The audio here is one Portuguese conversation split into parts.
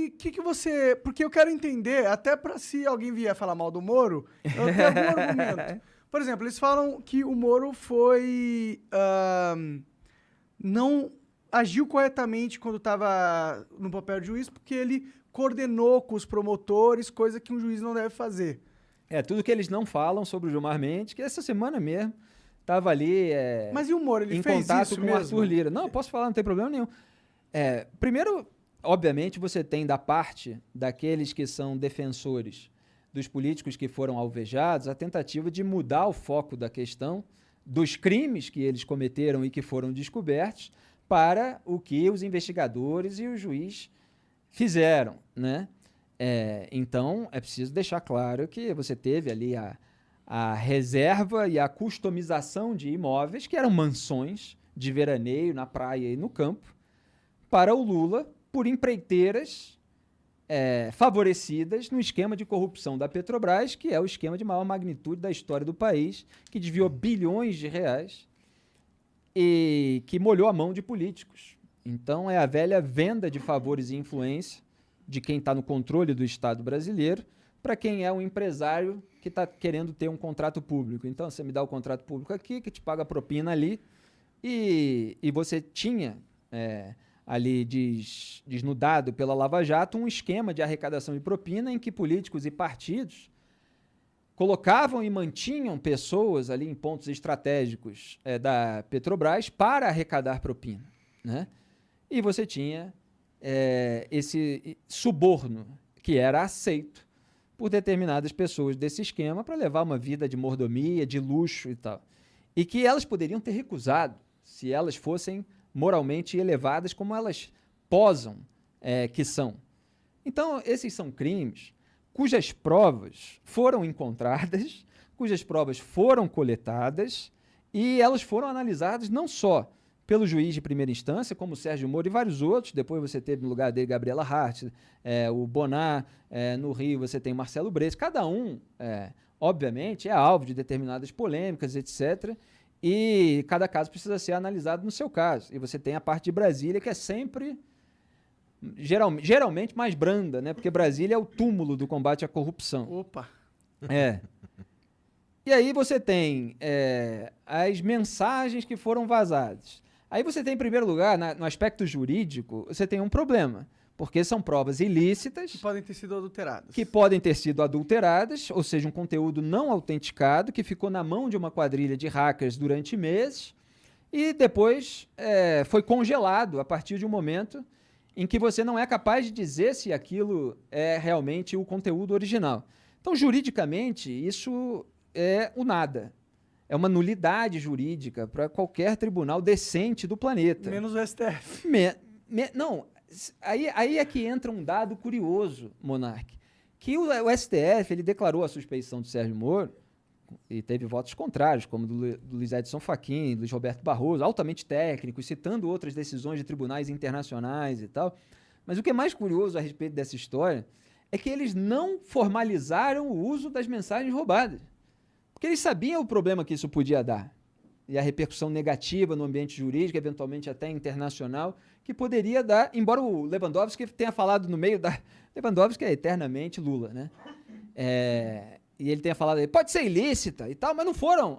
E o que você... Porque eu quero entender, até para se alguém vier falar mal do Moro, eu tenho algum argumento. Por exemplo, eles falam que o Moro foi... não agiu corretamente quando estava no papel de juiz, porque ele coordenou com os promotores, coisa que um juiz não deve fazer. Tudo que eles não falam sobre o Gilmar Mendes, que essa semana mesmo estava ali Mas e o Moro, ele em fez contato isso com mesmo? o Arthur Lira. Não, posso falar, não tem problema nenhum. Primeiro, obviamente, você tem da parte daqueles que são defensores dos políticos que foram alvejados a tentativa de mudar o foco da questão dos crimes que eles cometeram e que foram descobertos para o que os investigadores e o juiz fizeram, né? Então, é preciso deixar claro que você teve ali a reserva e a customização de imóveis, que eram mansões de veraneio na praia e no campo, para o Lula, por empreiteiras favorecidas no esquema de corrupção da Petrobras, que é o esquema de maior magnitude da história do país, que desviou bilhões de reais e que molhou a mão de políticos. Então, é a velha venda de favores e influência de quem está no controle do Estado brasileiro para quem é um empresário que está querendo ter um contrato público. Então, você me dá o contrato público aqui, que te paga a propina ali, e você tinha ali desnudado pela Lava Jato um esquema de arrecadação de propina em que políticos e partidos colocavam e mantinham pessoas ali em pontos estratégicos da Petrobras para arrecadar propina, né? E você tinha esse suborno que era aceito por determinadas pessoas desse esquema para levar uma vida de mordomia, de luxo e tal. E que elas poderiam ter recusado se elas fossem moralmente elevadas como elas posam que são. Então, esses são crimes cujas provas foram encontradas, cujas provas foram coletadas e elas foram analisadas não só pelo juiz de primeira instância, como o Sérgio Moro e vários outros. Depois você teve no lugar dele Gabriela Hart, o Bonar, no Rio você tem Marcelo Bretas. Cada um, obviamente, é alvo de determinadas polêmicas, etc. E cada caso precisa ser analisado no seu caso. E você tem a parte de Brasília, que é sempre, geralmente, mais branda, né? Porque Brasília é o túmulo do combate à corrupção. Opa! E aí você tem as mensagens que foram vazadas. Aí você tem, em primeiro lugar, no aspecto jurídico, você tem um problema, porque são provas ilícitas. Que podem ter sido adulteradas. Que podem ter sido adulteradas, ou seja, um conteúdo não autenticado, que ficou na mão de uma quadrilha de hackers durante meses, e depois foi congelado a partir de um momento em que você não é capaz de dizer se aquilo é realmente o conteúdo original. Então, juridicamente, isso é o nada. É uma nulidade jurídica para qualquer tribunal decente do planeta. Menos o STF. Não, aí é que entra um dado curioso, Monark, que o STF ele declarou a suspeição do Sérgio Moro e teve votos contrários, como do Luiz Edson Fachin, Luiz Roberto Barroso, altamente técnicos, citando outras decisões de tribunais internacionais e tal. Mas o que é mais curioso a respeito dessa história é que eles não formalizaram o uso das mensagens roubadas. Porque eles sabiam o problema que isso podia dar. E a repercussão negativa no ambiente jurídico, eventualmente até internacional, que poderia dar, embora o Lewandowski tenha falado no meio da... Lewandowski é eternamente Lula, né? E ele tenha falado, pode ser ilícita e tal, mas não foram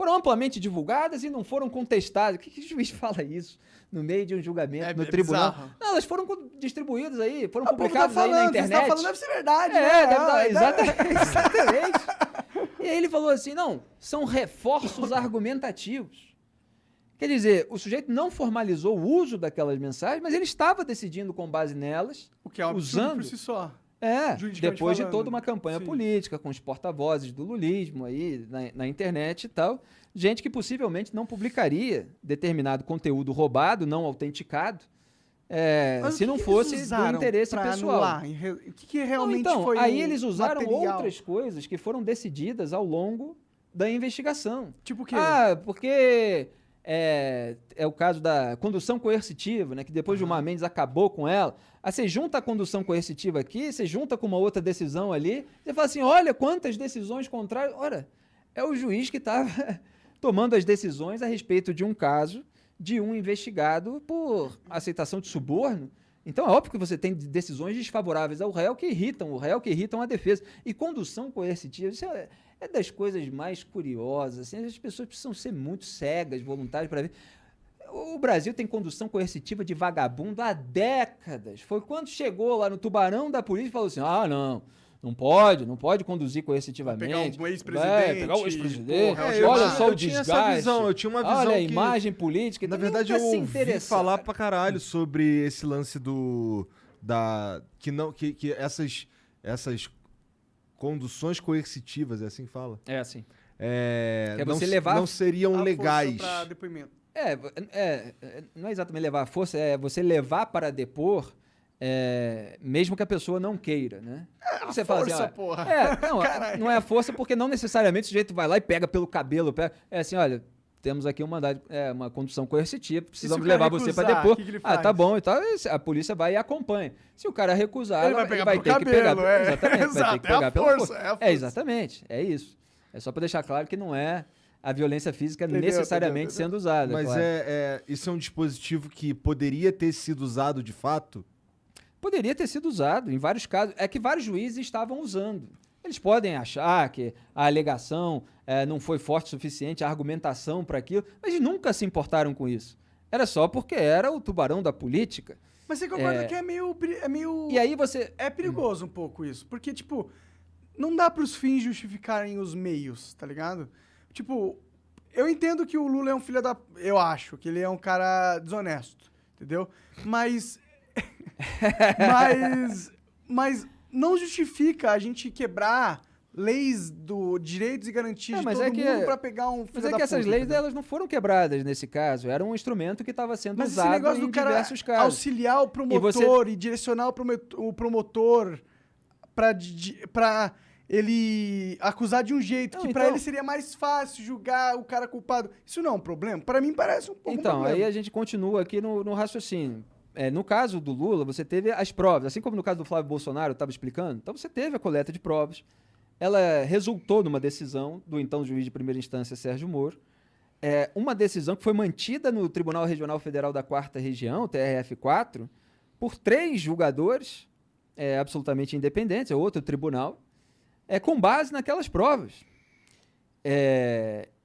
amplamente divulgadas e não foram contestadas. Que juiz fala isso no meio de um julgamento no tribunal? Bizarro. Não, elas foram distribuídas aí, foram publicadas aí na internet. Você tá falando, deve ser verdade. Exatamente. E aí ele falou assim, não, são reforços argumentativos. Quer dizer, o sujeito não formalizou o uso daquelas mensagens, mas ele estava decidindo com base nelas, O que é um absurdo usando por si só. Depois de falando. toda uma campanha política, com os porta-vozes do lulismo aí na internet e tal, gente que possivelmente não publicaria determinado conteúdo roubado, não autenticado, se não fosse do interesse pessoal. O que realmente foi aí eles usaram material? outras coisas que foram decididas ao longo da investigação. Tipo o quê? Porque é o caso da condução coercitiva, né, que depois Gilmar Mendes acabou com ela. Aí você junta a condução coercitiva aqui, você junta com uma outra decisão ali, você fala assim, olha quantas decisões contrárias. Ora, é o juiz que estava tomando as decisões a respeito de um caso de um investigado por aceitação de suborno Então é óbvio que você tem decisões desfavoráveis ao réu que irritam o réu, que irritam a defesa. E condução coercitiva, isso é das coisas mais curiosas. Assim, as pessoas precisam ser muito cegas, voluntárias para ver. O Brasil tem condução coercitiva de vagabundo há décadas. Foi quando chegou lá no tubarão da polícia e falou assim: não pode conduzir coercitivamente. Pegar um ex-presidente. Pegar o ex-presidente. Olha só o eu tinha desgaste. essa visão, eu tinha uma visão Olha a que, imagem política. na Então, verdade, nunca eu se ouvi interessaram. falar pra caralho sobre esse lance que essas conduções coercitivas, é assim que fala? É assim. É, Que é não, você levar não seriam A força legais. pra depoimento. Não é exatamente levar a força, é você levar para depor, mesmo que a pessoa não queira, né? Você fala força, assim, porra. Caralho. não é a força porque não necessariamente o sujeito vai lá e pega pelo cabelo, é assim, olha, temos aqui uma condução coercitiva, precisamos o cara levar você para recusar, depor. que ele Tá faz? bom, então a polícia vai e acompanha. Se o cara recusar, Ele vai pegar vai pelo ter que pegar. cabelo, Exatamente, vai ter Exato, que pegar é a pela força, é a força. exatamente, é isso. É só para deixar claro que não é a violência física Entendeu, necessariamente entendeu. sendo usada. Mas claro. isso é um dispositivo que poderia ter sido usado de fato? Poderia ter sido usado em vários casos. É que vários juízes estavam usando. Eles podem achar que a alegação não foi forte o suficiente, a argumentação para aquilo, mas eles nunca se importaram com isso. Era só porque era o tubarão da política. Mas você concorda que é meio... E aí você... É perigoso um pouco isso. Porque, tipo, não dá pros fins justificarem os meios, tá ligado? Tipo, eu entendo que o Lula é um filho da... Eu acho que ele é um cara desonesto, entendeu? Mas não justifica a gente quebrar leis do direitos e garantias de mas todo é que- mundo pra pegar um filho Mas da é que essas puta, leis entendeu? elas não foram quebradas nesse caso. Era um instrumento que estava sendo Mas esse usado negócio em do cara diversos casos. auxiliar o promotor e direcionar o promotor pra ele acusar de um jeito Não, que pra então- ele seria mais fácil julgar o cara culpado. Isso não é um problema? Pra mim parece um pouco um Então, problema. aí a gente continua aqui no raciocínio. No caso do Lula, você teve as provas, assim como no caso do Flávio Bolsonaro, eu estava explicando. Então, você teve a coleta de provas. Ela resultou numa decisão do então juiz de primeira instância, Sérgio Moro. Uma decisão que foi mantida no Tribunal Regional Federal da 4ª Região, TRF4, por 3 julgadores absolutamente independentes, é outro tribunal, com base naquelas provas.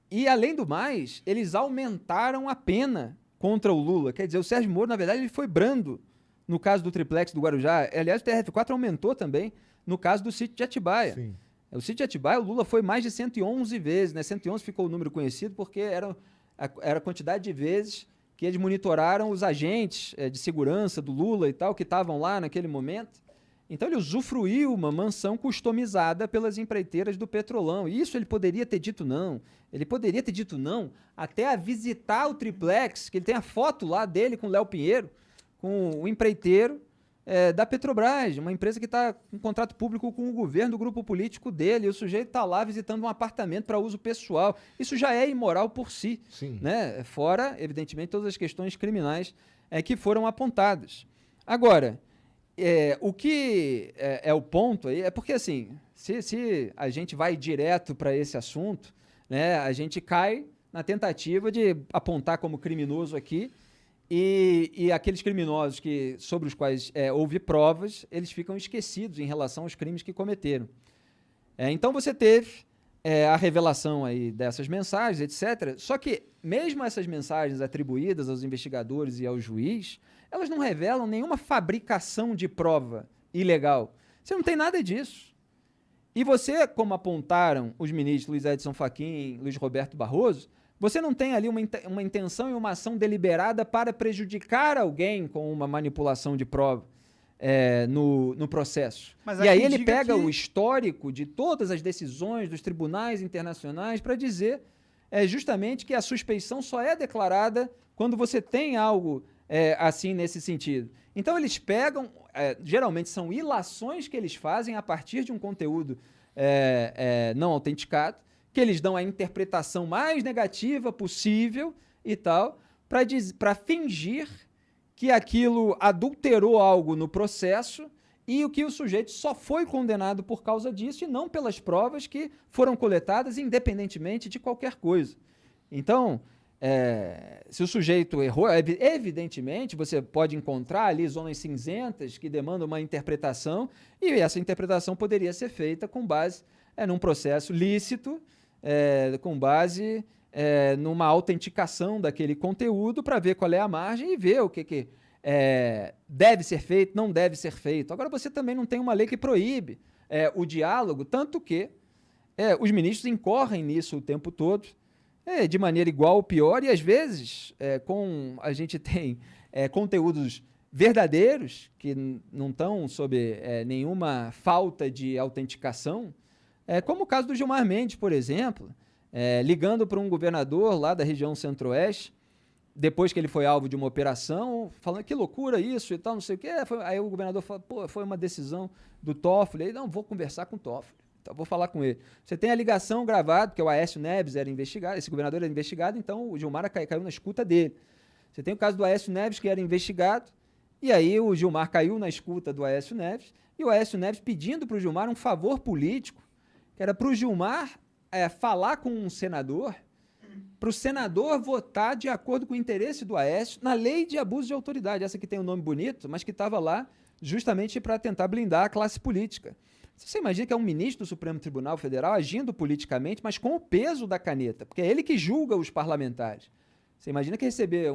E, além do mais, eles aumentaram a pena contra o Lula. Quer dizer, o Sérgio Moro, na verdade, ele foi brando no caso do triplex do Guarujá. Aliás, o TRF4 aumentou também no caso do sítio de Atibaia. Sim. O sítio de Atibaia, o Lula foi mais de 111 vezes, né? 111 ficou o número conhecido porque era a quantidade de vezes que eles monitoraram os agentes de segurança do Lula e tal, que estavam lá naquele momento. Então ele usufruiu uma mansão customizada pelas empreiteiras do Petrolão. E isso ele poderia ter dito não. Ele poderia ter dito não até a visitar o triplex, que ele tem a foto lá dele com o Léo Pinheiro, com o empreiteiro da Petrobras, uma empresa que está com contrato público com o governo do grupo político dele. E o sujeito está lá visitando um apartamento para uso pessoal. Isso já é imoral por si. Sim. Né? Fora, evidentemente, todas as questões criminais que foram apontadas. Agora... o que é o ponto aí é porque, assim, se a gente vai direto para esse assunto, né, a gente cai na tentativa de apontar como criminoso aqui e aqueles criminosos sobre os quais houve provas, eles ficam esquecidos em relação aos crimes que cometeram. Então você teve a revelação aí dessas mensagens, etc. Só que mesmo essas mensagens atribuídas aos investigadores e ao juiz, elas não revelam nenhuma fabricação de prova ilegal. Você não tem nada disso. E você, como apontaram os ministros Luiz Edson Fachin, Luiz Roberto Barroso, você não tem ali uma intenção e uma ação deliberada para prejudicar alguém com uma manipulação de prova no processo. Mas E há aí quem ele diga pega que- o histórico de todas as decisões dos tribunais internacionais para dizer justamente que a suspeição só é declarada quando você tem algo assim nesse sentido. Então eles pegam, geralmente são ilações que eles fazem a partir de um conteúdo não autenticado, que eles dão a interpretação mais negativa possível e tal, para fingir que aquilo adulterou algo no processo e o que o sujeito só foi condenado por causa disso e não pelas provas que foram coletadas independentemente de qualquer coisa. Então, Se o sujeito errou, evidentemente, você pode encontrar ali zonas cinzentas que demandam uma interpretação, e essa interpretação poderia ser feita com base num processo lícito, com base numa autenticação daquele conteúdo para ver qual é a margem e ver o que deve ser feito, não deve ser feito. Agora, você também não tem uma lei que proíbe o diálogo, tanto que os ministros incorrem nisso o tempo todo, de maneira igual ou pior, e às vezes a gente tem conteúdos verdadeiros que não estão sob nenhuma falta de autenticação, como o caso do Gilmar Mendes, por exemplo, ligando para um governador lá da região centro-oeste, depois que ele foi alvo de uma operação, falando que loucura isso e tal, não sei o quê. Aí o governador falou, pô, foi uma decisão do Toffoli. Aí, não, vou conversar com o Toffoli. Então, vou falar com ele. Você tem a ligação gravada, porque o Aécio Neves era investigado, esse governador era investigado, então o Gilmar caiu na escuta dele. Você tem o caso do Aécio Neves, que era investigado, e aí o Gilmar caiu na escuta do Aécio Neves, e o Aécio Neves pedindo para o Gilmar um favor político, que era para o Gilmar falar com um senador, para o senador votar de acordo com o interesse do Aécio na lei de abuso de autoridade, essa que tem um nome bonito, mas que estava lá justamente para tentar blindar a classe política. Você imagina que é um ministro do Supremo Tribunal Federal agindo politicamente, mas com o peso da caneta, porque é ele que julga os parlamentares. Você imagina que receber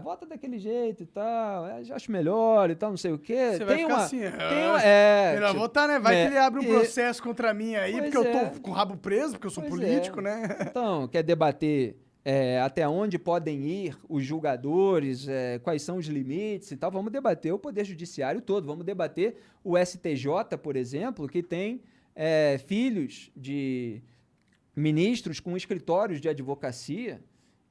vota daquele jeito e tal, acho melhor e tal, não sei o quê. Você vai ficar assim, melhor tipo, votar, né? Vai que ele abre um processo contra mim aí, porque eu tô com o rabo preso, porque eu sou político, né? Então, quer debater até onde podem ir os julgadores, quais são os limites e tal. Vamos debater o Poder Judiciário todo, vamos debater o STJ, por exemplo, que tem filhos de ministros com escritórios de advocacia.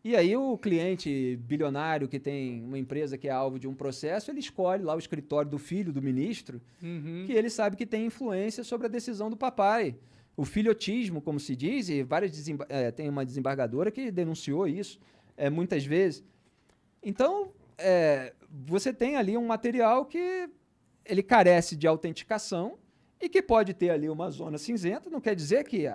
E aí o cliente bilionário que tem uma empresa que é alvo de um processo, ele escolhe lá o escritório do filho do ministro, que ele sabe que tem influência sobre a decisão do papai. O filhotismo, como se diz, e tem uma desembargadora que denunciou isso muitas vezes. Então, você tem ali um material que ele carece de autenticação e que pode ter ali uma zona cinzenta, não quer dizer que...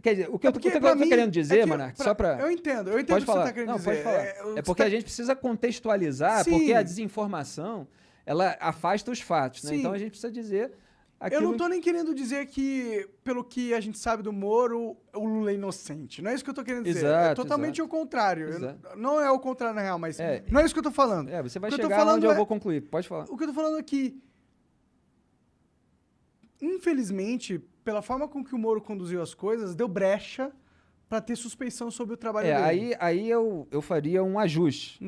Quer dizer, o que eu estou querendo dizer, Monark, só para... Eu entendo o que você está querendo dizer. Pode falar. Porque a gente precisa contextualizar, porque a desinformação, ela afasta os fatos, né? Então a gente precisa dizer... Eu não estou nem querendo dizer que, pelo que a gente sabe do Moro, o Lula é inocente. Não é isso que eu estou querendo dizer. É totalmente o contrário. Não é o contrário, na real, mas não é isso que eu estou falando. Você vai chegar onde eu vou concluir. Pode falar. O que eu estou falando é que, infelizmente, pela forma com que o Moro conduziu as coisas, deu brecha para ter suspeição sobre o trabalho dele. Aí eu faria um ajuste.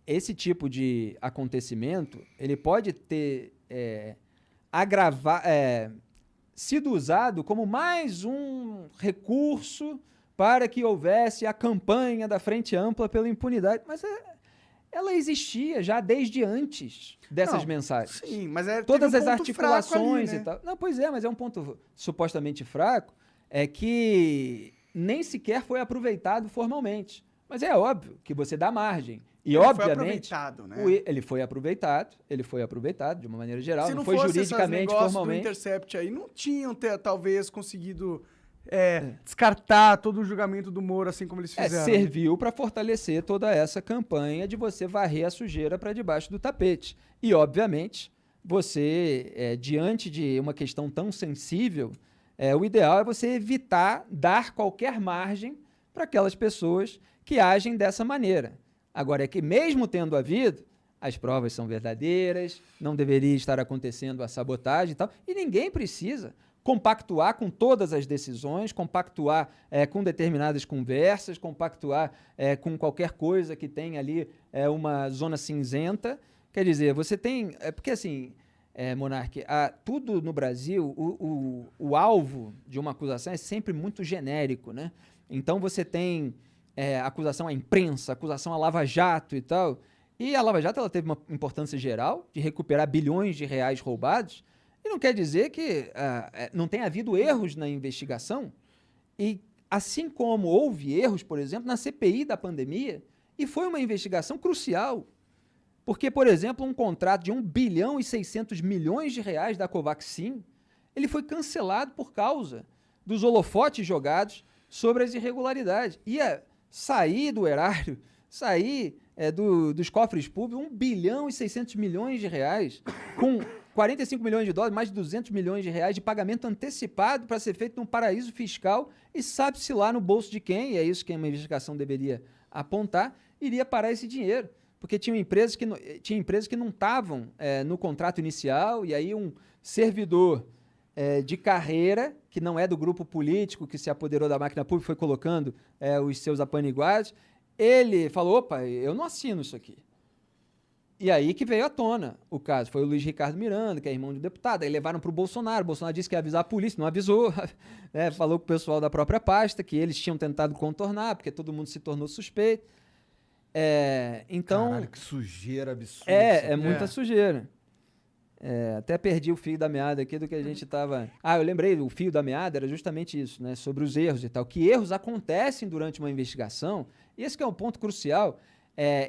Esse tipo de acontecimento, ele pode ter sido usado como mais um recurso para que houvesse a campanha da Frente Ampla pela impunidade. Mas ela existia já desde antes dessas mensagens. Sim, mas todas as articulações ali, né? E tal. Não, pois mas é um ponto supostamente fraco, que nem sequer foi aproveitado formalmente. Mas é óbvio que você dá margem. E, ele obviamente, foi aproveitado, né? Ele foi aproveitado de uma maneira geral, Se não foi fosse juridicamente, formalmente. Do Intercept aí, não tinham talvez conseguido descartar todo o julgamento do Moro, assim como eles fizeram. Serviu para fortalecer toda essa campanha de você varrer a sujeira para debaixo do tapete. E, obviamente, você, diante de uma questão tão sensível, o ideal é você evitar dar qualquer margem para aquelas pessoas que agem dessa maneira. Agora, é que mesmo tendo havido, as provas são verdadeiras, não deveria estar acontecendo a sabotagem e tal, e ninguém precisa compactuar com todas as decisões, compactuar com determinadas conversas, compactuar com qualquer coisa que tenha ali uma zona cinzenta. Quer dizer, você tem... porque assim, Monark, tudo no Brasil, o alvo de uma acusação é sempre muito genérico, né? Então você tem acusação à imprensa, acusação à Lava Jato e tal. E a Lava Jato ela teve uma importância geral de recuperar bilhões de reais roubados. E não quer dizer que não tenha havido erros na investigação. E assim como houve erros, por exemplo, na CPI da pandemia, e foi uma investigação crucial. Porque, por exemplo, um contrato de 1 bilhão e 600 milhões de reais da Covaxin, ele foi cancelado por causa dos holofotes jogados sobre as irregularidades. Ia sair do erário, sair dos cofres públicos 1 bilhão e 600 milhões de reais, com 45 milhões de dólares, mais de 200 milhões de reais de pagamento antecipado para ser feito num paraíso fiscal e sabe-se lá no bolso de quem, e é isso que uma investigação deveria apontar, iria parar esse dinheiro. Porque tinha empresas que não estavam no contrato inicial, e aí um servidor de carreira, que não é do grupo político, que se apoderou da máquina pública, foi colocando os seus apaniguados, ele falou, opa, eu não assino isso aqui. E aí que veio à tona o caso. Foi o Luiz Ricardo Miranda, que é irmão de um deputado, aí levaram para o Bolsonaro disse que ia avisar a polícia, não avisou, falou com o pessoal da própria pasta, que eles tinham tentado contornar, porque todo mundo se tornou suspeito. Então, Caralho, que sujeira absurda. É muita sujeira. Até perdi o fio da meada aqui do que a gente estava... eu lembrei, o fio da meada era justamente isso, né? Sobre os erros e tal. Que erros acontecem durante uma investigação, e esse que é um ponto crucial,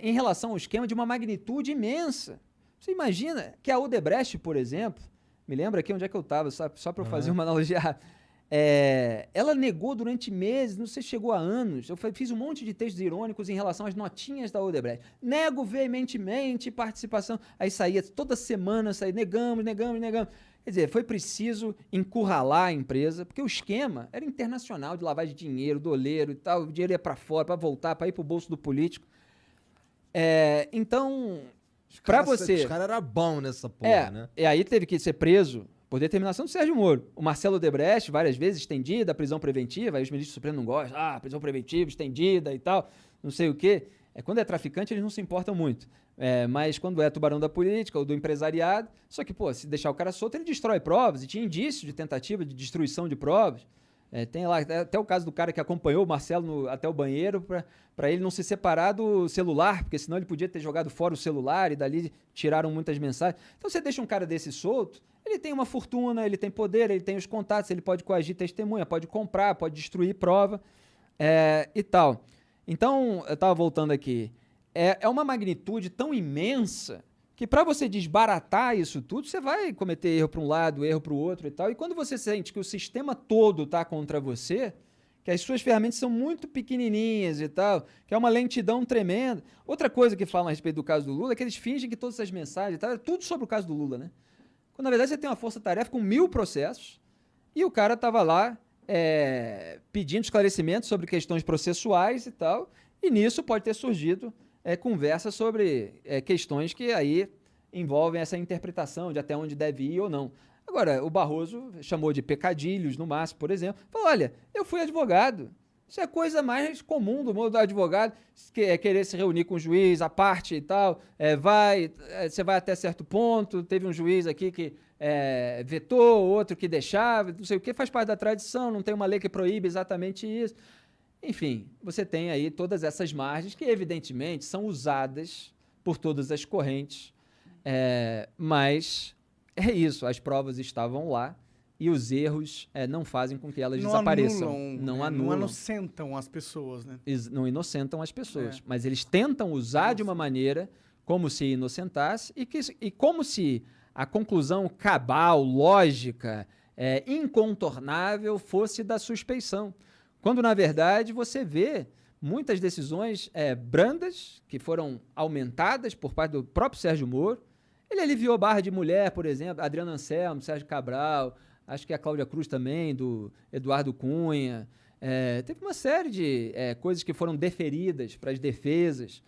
em relação ao esquema de uma magnitude imensa. Você imagina que a Odebrecht, por exemplo, me lembra aqui onde é que eu estava, só para eu fazer uma analogia. Ela negou durante meses, não sei se chegou a anos. Eu fiz um monte de textos irônicos em relação às notinhas da Odebrecht. Nego veementemente participação. Aí saía toda semana, negamos. Quer dizer, foi preciso encurralar a empresa, porque o esquema era internacional de lavagem de dinheiro, doleiro e tal. O dinheiro ia para fora, para voltar, para ir para o bolso do político. Então, para você... Os caras eram bons nessa porra, né? E aí teve que ser preso por determinação do Sérgio Moro. O Marcelo Odebrecht, várias vezes, estendida a prisão preventiva, aí os ministros supremos não gostam, prisão preventiva, estendida e tal, não sei o quê. Quando é traficante, eles não se importam muito. Mas quando é tubarão da política ou do empresariado, só que, se deixar o cara solto, ele destrói provas, e tinha indício de tentativa de destruição de provas. Tem lá até o caso do cara que acompanhou o Marcelo até o banheiro para ele não se separar do celular, porque senão ele podia ter jogado fora o celular e dali tiraram muitas mensagens. Então você deixa um cara desse solto, ele tem uma fortuna, ele tem poder, ele tem os contatos, ele pode coagir testemunha, pode comprar, pode destruir prova e tal. Então, eu estava voltando aqui, é uma magnitude tão imensa que para você desbaratar isso tudo, você vai cometer erro para um lado, erro para o outro e tal. E quando você sente que o sistema todo está contra você, que as suas ferramentas são muito pequenininhas e tal, que é uma lentidão tremenda. Outra coisa que falam a respeito do caso do Lula é que eles fingem que todas essas mensagens e tal, é tudo sobre o caso do Lula, né? Quando, na verdade, você tem uma força-tarefa com 1000 processos e o cara estava lá pedindo esclarecimentos sobre questões processuais e tal, e nisso pode ter surgido conversa sobre questões que aí envolvem essa interpretação de até onde deve ir ou não. Agora, o Barroso chamou de pecadilhos, no máximo, por exemplo. Falou, olha, eu fui advogado. Isso é a coisa mais comum do mundo do advogado, querer se reunir com o juiz, a parte e tal. Você vai até certo ponto, teve um juiz aqui que vetou, outro que deixava, não sei o que, faz parte da tradição, não tem uma lei que proíbe exatamente isso. Enfim, você tem aí todas essas margens que, evidentemente, são usadas por todas as correntes, mas é isso, as provas estavam lá e os erros não fazem com que elas desapareçam. Não anulam. Não inocentam as pessoas, né? Não inocentam as pessoas, mas eles tentam usar de uma maneira como se inocentasse e como se a conclusão cabal, lógica, incontornável fosse da suspeição. Quando, na verdade, você vê muitas decisões brandas que foram aumentadas por parte do próprio Sérgio Moro. Ele aliviou barra de mulher, por exemplo, Adriano Anselmo, Sérgio Cabral, acho que a Cláudia Cruz também, do Eduardo Cunha. Teve uma série de coisas que foram deferidas para as defesas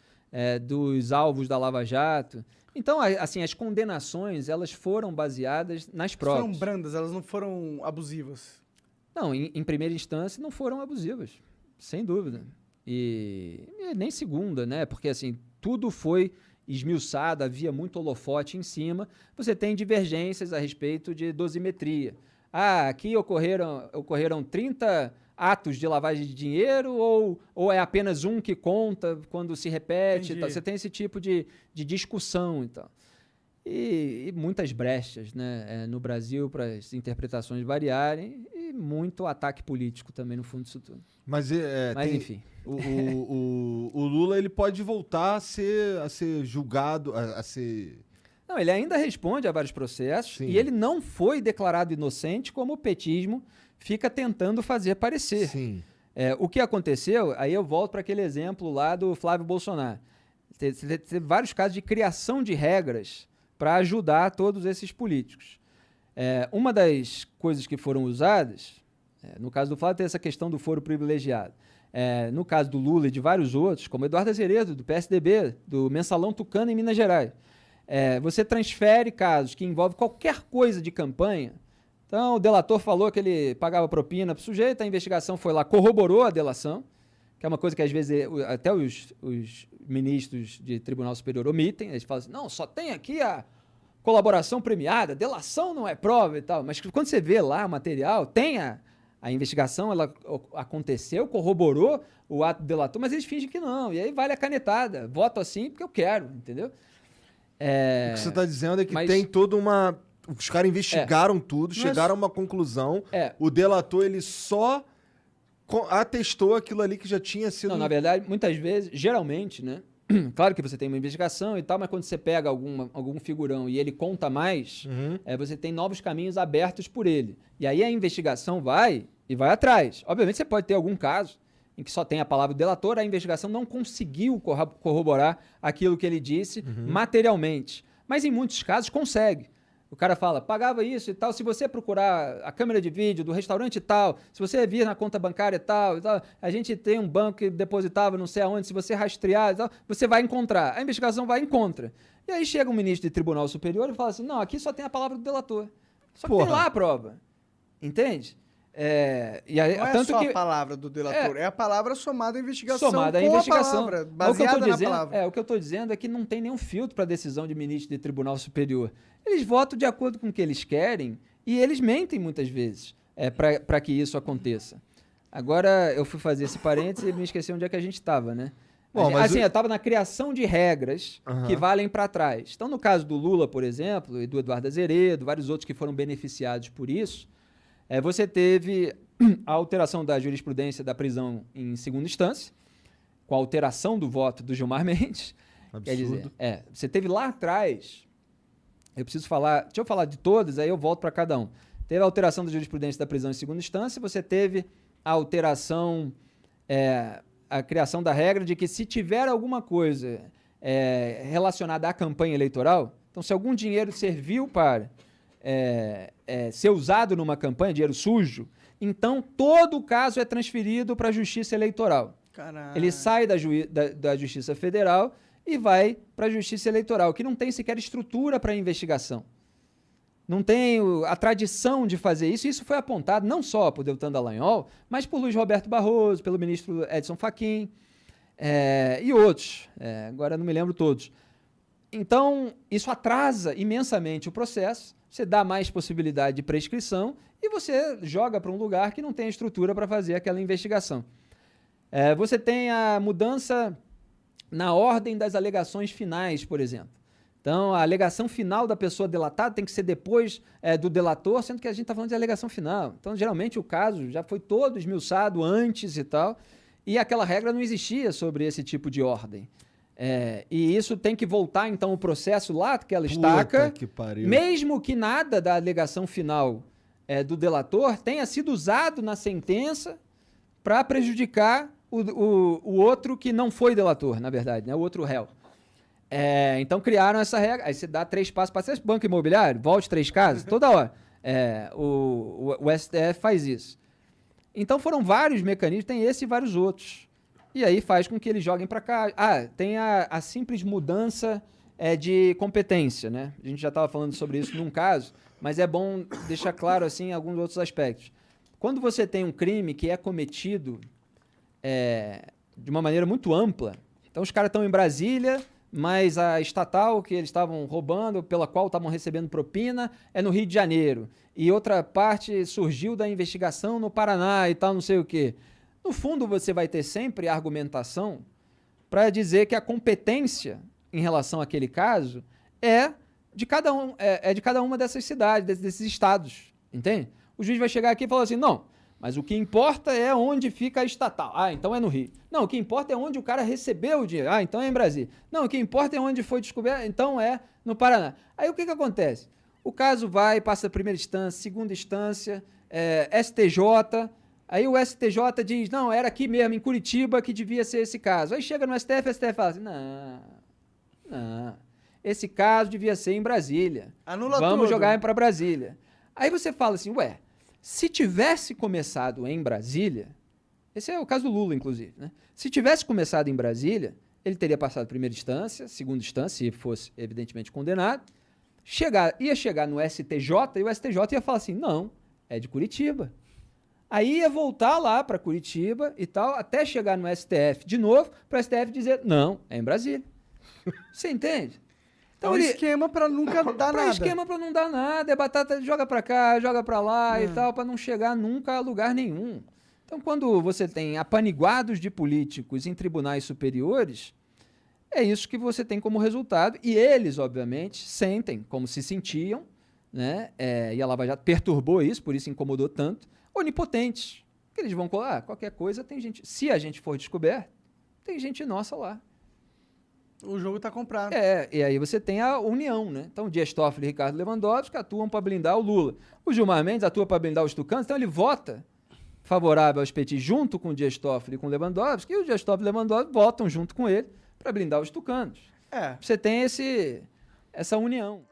dos alvos da Lava Jato. Então, assim, as condenações, elas foram baseadas nas provas. Foram brandas, elas não foram abusivas. Não, em primeira instância não foram abusivas, sem dúvida. E nem segunda, né? Porque, assim, tudo foi esmiuçado, havia muito holofote em cima. Você tem divergências a respeito de dosimetria. Aqui ocorreram 30 atos de lavagem de dinheiro ou é apenas um que conta quando se repete? Tal. Você tem esse tipo de discussão, então. E muitas brechas, né, no Brasil para as interpretações variarem e muito ataque político também no fundo disso tudo. Mas enfim. O Lula ele pode voltar a ser julgado, a ser... Não, ele ainda responde a vários processos. Sim. E ele não foi declarado inocente como o petismo fica tentando fazer parecer. Sim. O que aconteceu, aí eu volto para aquele exemplo lá do Flávio Bolsonaro. Teve vários casos de criação de regras para ajudar todos esses políticos. Uma das coisas que foram usadas, no caso do Flávio, tem essa questão do foro privilegiado. No caso do Lula e de vários outros, como Eduardo Azeredo, do PSDB, do Mensalão Tucano em Minas Gerais, você transfere casos que envolvem qualquer coisa de campanha. Então, o delator falou que ele pagava propina para o sujeito, a investigação foi lá, corroborou a delação, que é uma coisa que às vezes até os ministros de Tribunal Superior omitem. Eles falam assim, não, só tem aqui a colaboração premiada, delação não é prova e tal. Mas quando você vê lá o material, tem a investigação, ela aconteceu, corroborou o ato delator, mas eles fingem que não. E aí vale a canetada. Voto assim porque eu quero, entendeu? O que você está dizendo é que tem toda uma... Os caras investigaram tudo, chegaram a uma conclusão. O delator, ele só atestou aquilo ali que já tinha sido... Não, na verdade, muitas vezes, geralmente, né? Claro que você tem uma investigação e tal, mas quando você pega algum figurão e ele conta mais, você tem novos caminhos abertos por ele. E aí a investigação vai atrás. Obviamente você pode ter algum caso em que só tem a palavra do delator, a investigação não conseguiu corroborar aquilo que ele disse materialmente. Mas em muitos casos consegue. O cara fala, pagava isso e tal, se você procurar a câmera de vídeo do restaurante e tal, se você vir na conta bancária e tal, a gente tem um banco que depositava não sei aonde, se você rastrear e tal, você vai encontrar. A investigação vai e encontra. E aí chega um ministro de Tribunal Superior e fala assim, não, aqui só tem a palavra do delator. Só que tem lá a prova. Entende? E aí, não é só a palavra do delator, é a palavra somada à investigação. Somada à investigação. Palavra, baseada na palavra. O que eu estou dizendo é que não tem nenhum filtro para a decisão de ministro de Tribunal Superior. Eles votam de acordo com o que eles querem e eles mentem muitas vezes para que isso aconteça. Agora, eu fui fazer esse parênteses e me esqueci onde é que a gente estava, né? Bom, eu estava na criação de regras que valem para trás. Então, no caso do Lula, por exemplo, e do Eduardo Azeredo, vários outros que foram beneficiados por isso, você teve a alteração da jurisprudência da prisão em segunda instância, com a alteração do voto do Gilmar Mendes. Absurdo. Quer dizer, você teve lá atrás, deixa eu falar de todas, aí eu volto para cada um. Teve a alteração da jurisprudência da prisão em segunda instância, você teve a alteração, a criação da regra de que se tiver alguma coisa relacionada à campanha eleitoral, então se algum dinheiro serviu para ser usado numa campanha, dinheiro sujo, então todo o caso é transferido para a Justiça Eleitoral. Caralho. Ele sai da Justiça Federal e vai para a Justiça Eleitoral, que não tem sequer estrutura para investigação. Não tem a tradição de fazer isso, e isso foi apontado não só por Deltan Dallagnol, mas por Luiz Roberto Barroso, pelo ministro Edson Fachin e outros. Agora não me lembro todos. Então, isso atrasa imensamente o processo, você dá mais possibilidade de prescrição e você joga para um lugar que não tem estrutura para fazer aquela investigação. Você tem a mudança na ordem das alegações finais, por exemplo. Então, a alegação final da pessoa delatada tem que ser depois do delator, sendo que a gente está falando de alegação final. Então, geralmente, o caso já foi todo esmiuçado antes e tal, e aquela regra não existia sobre esse tipo de ordem. E isso tem que voltar, então, o processo lá que ela estaca, mesmo que nada da alegação final do delator tenha sido usado na sentença para prejudicar o outro que não foi delator, na verdade, né? O outro réu. Então criaram essa regra, aí você dá 3 passos para ser banco imobiliário, volte 3 casas, toda hora. O STF faz isso. Então foram vários mecanismos, tem esse e vários outros. E aí faz com que eles joguem para cá. Tem a simples mudança de competência, né? A gente já estava falando sobre isso num caso, mas é bom deixar claro assim alguns outros aspectos. Quando você tem um crime que é cometido de uma maneira muito ampla, então os caras estão em Brasília, mas a estatal que eles estavam roubando, pela qual estavam recebendo propina, é no Rio de Janeiro. E outra parte surgiu da investigação no Paraná e tal, não sei o quê. No fundo, você vai ter sempre a argumentação para dizer que a competência em relação àquele caso é de cada uma dessas cidades, desses estados, entende? O juiz vai chegar aqui e falar assim, não, mas o que importa é onde fica a estatal. Então é no Rio. Não, o que importa é onde o cara recebeu o dinheiro. Então é em Brasília. Não, o que importa é onde foi descoberto. Então é no Paraná. Aí o que acontece? O caso passa a primeira instância, segunda instância, STJ, Aí o STJ diz, não, era aqui mesmo, em Curitiba, que devia ser esse caso. Aí chega no STF, o STF fala assim, não, esse caso devia ser em Brasília. Anula Vamos tudo. jogar para Brasília. Aí você fala assim, se tivesse começado em Brasília, esse é o caso do Lula, inclusive, né? Se tivesse começado em Brasília, ele teria passado primeira instância, segunda instância, se fosse evidentemente condenado, ia chegar no STJ e o STJ ia falar assim, não, é de Curitiba. Aí ia voltar lá para Curitiba e tal, até chegar no STF de novo, para o STF dizer, não, é em Brasília. Você entende? Então, esquema para nunca dar nada. Esquema para não dar nada, é batata, joga para cá, joga para lá e tal, para não chegar nunca a lugar nenhum. Então, quando você tem apaniguados de políticos em tribunais superiores, é isso que você tem como resultado. E eles, obviamente, sentem como se sentiam, né? E a Lava Jato perturbou isso, por isso incomodou tanto, onipotentes. Que eles vão colar, qualquer coisa tem gente. Se a gente for descoberto, tem gente nossa lá. O jogo tá comprado. E aí você tem a união, né? Então, o Dias Toffoli e Ricardo Lewandowski atuam para blindar o Lula. O Gilmar Mendes atua para blindar os tucanos, então ele vota favorável aos petis junto com o Dias Toffoli e com o Lewandowski, e o Dias Toffoli e o Lewandowski votam junto com ele para blindar os tucanos. Você tem essa união.